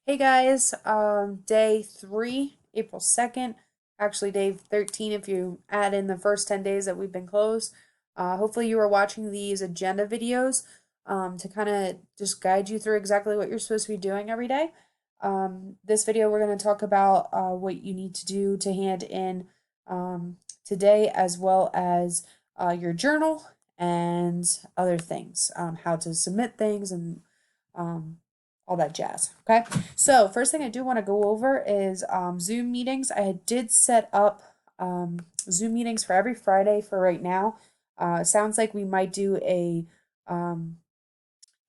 Hey guys, day 3, April 2nd, actually day 13 if you add in the first 10 days that we've been closed. Hopefully you are watching these agenda videos to kind of just guide you through exactly what you're supposed to be doing every day. This video we're going to talk about what you need to do to hand in today, as well as your journal and other things, how to submit things and um, all that jazz. Okay. So first thing I do want to go over is Zoom meetings. I did set up Zoom meetings for every Friday for right now. Sounds like we might do um,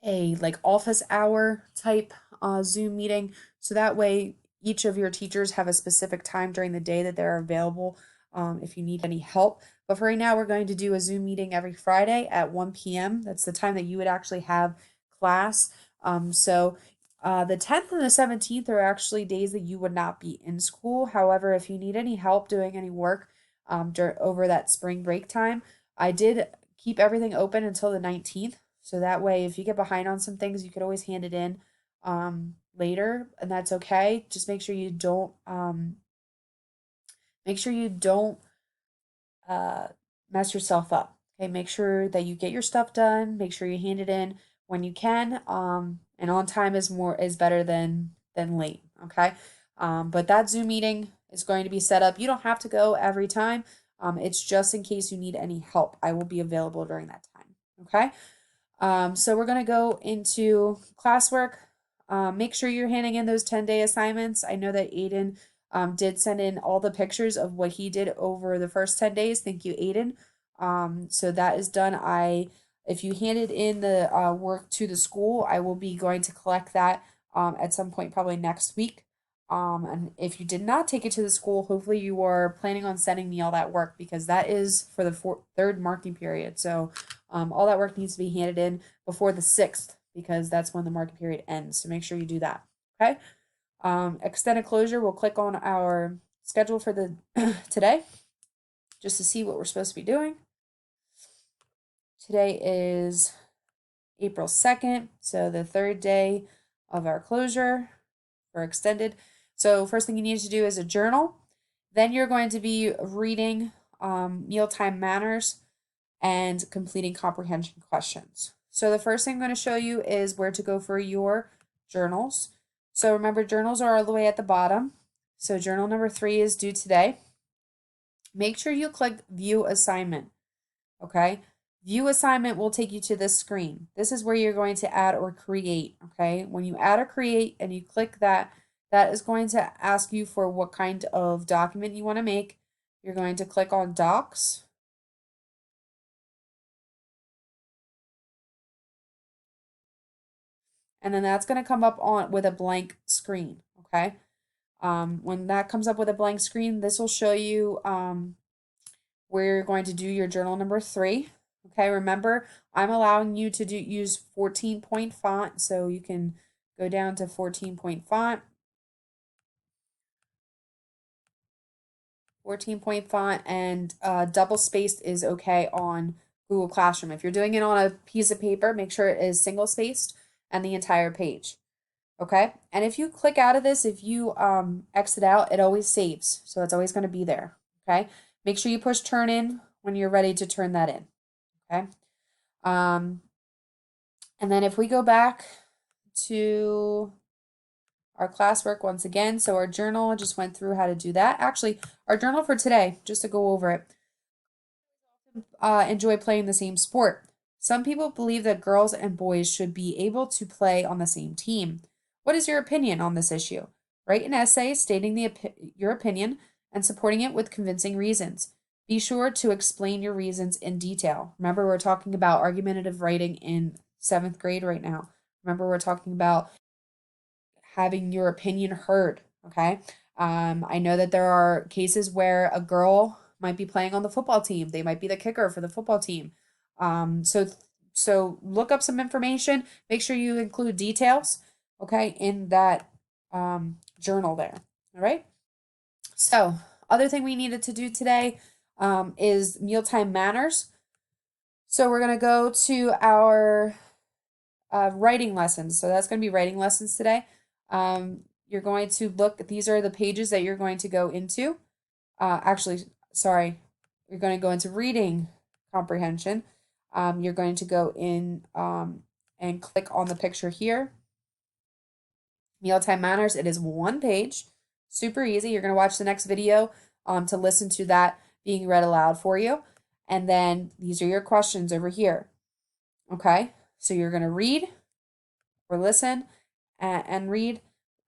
a like office hour type Zoom meeting. So that way each of your teachers have a specific time during the day that they're available if you need any help. But for right now, we're going to do a Zoom meeting every Friday at 1 p.m. That's the time that you would actually have class. The 10th and the 17th are actually days that you would not be in school. However, if you need any help doing any work over that spring break time, I did keep everything open until the 19th. So that way, if you get behind on some things, you could always hand it in later, and that's okay. Just make sure you don't uh, mess yourself up. Okay, make sure that you get your stuff done. Make sure you hand it in when you can. And on time is better than late. Okay, but that Zoom meeting is going to be set up. You don't have to go every time. It's just in case you need any help. I will be available during that time. Okay. So we're going to go into classwork. Make sure you're handing in those 10-day assignments. I know that Aiden did send in all the pictures of what he did over the first 10 days. Thank you, Aiden. So that is done. If you handed in the work to the school, I will be going to collect that at some point, probably next week. And if you did not take it to the school, hopefully you are planning on sending me all that work because that is for the third marking period. So all that work needs to be handed in before the 6th because that's when the market period ends. So make sure you do that. Okay. Extended closure, we'll click on our schedule for the today just to see what we're supposed to be doing. Today is April 2nd, so the third day of our closure for extended. So first thing you need to do is a journal. Then you're going to be reading mealtime manners and completing comprehension questions. So the first thing I'm going to show you is where to go for your journals. So remember, journals are all the way at the bottom. So journal number 3 is due today. Make sure you click view assignment. Okay. View assignment will take you to this screen. This is where you're going to add or create. Okay. When you add or create and you click that, that is going to ask you for what kind of document you want to make. You're going to click on docs. And then that's going to come up on with a blank screen. Okay. When that comes up with a blank screen, this will show you where you're going to do your journal number 3. Okay, remember, I'm allowing you to use 14-point font, so you can go down to 14-point font. 14-point font and double spaced is okay on Google Classroom. If you're doing it on a piece of paper, make sure it is single spaced and the entire page. Okay, and if you click out of this, if you exit out, it always saves, so it's always going to be there. Okay, make sure you push turn in when you're ready to turn that in. Okay, um, and then if we go back to our classwork once again, so our journal, I just went through how to do that. Actually, our journal for today, just to go over it, enjoy playing the same sport. Some people believe that girls and boys should be able to play on the same team. What is your opinion on this issue? Write an essay stating your opinion and supporting it with convincing reasons. Be sure to explain your reasons in detail. Remember, we're talking about argumentative writing in 7th grade right now. Remember, we're talking about having your opinion heard. Okay. I know that there are cases where a girl might be playing on the football team. They might be the kicker for the football team. So look up some information. Make sure you include details, okay, in that journal there. All right. So other thing we needed to do today is mealtime manners. So we're gonna go to our writing lessons. So that's gonna be writing lessons today. You're going to look, these are the pages that you're going to go into. Actually, sorry, you're going to go into reading comprehension. You're going to go in and click on the picture here. Mealtime Manners, it is one page, super easy. You're going to watch the next video to listen to that being read aloud for you. And then these are your questions over here. Okay, so you're going to read or listen and read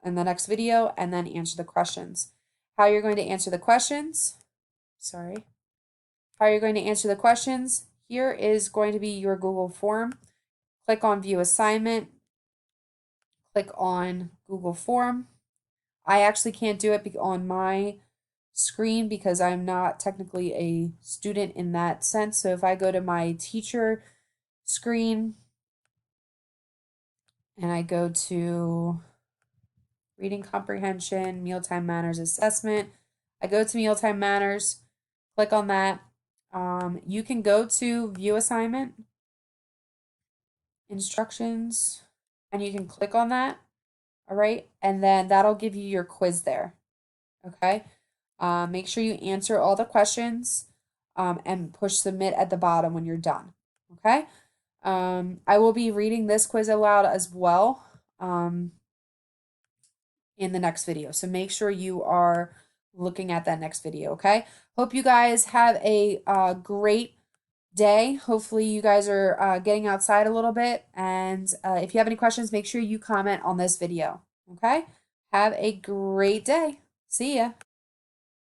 in the next video and then answer the questions. How you're going to answer the questions, sorry, how you're going to answer the questions, here is going to be your Google form. Click on View Assignment, click on Google Form. I actually can't do it on my screen because I'm not technically a student in that sense. So if I go to my teacher screen and I go to Reading Comprehension, Mealtime Manners Assessment, I go to Mealtime Manners, click on that. You can go to View Assignment, Instructions, and you can click on that. All right, and then that'll give you your quiz there. Okay, make sure you answer all the questions and push submit at the bottom when you're done. Okay, I will be reading this quiz aloud as well in the next video. So make sure you are looking at that next video. Okay, hope you guys have a great day. Hopefully you guys are getting outside a little bit. And if you have any questions, make sure you comment on this video. Okay, have a great day. See ya.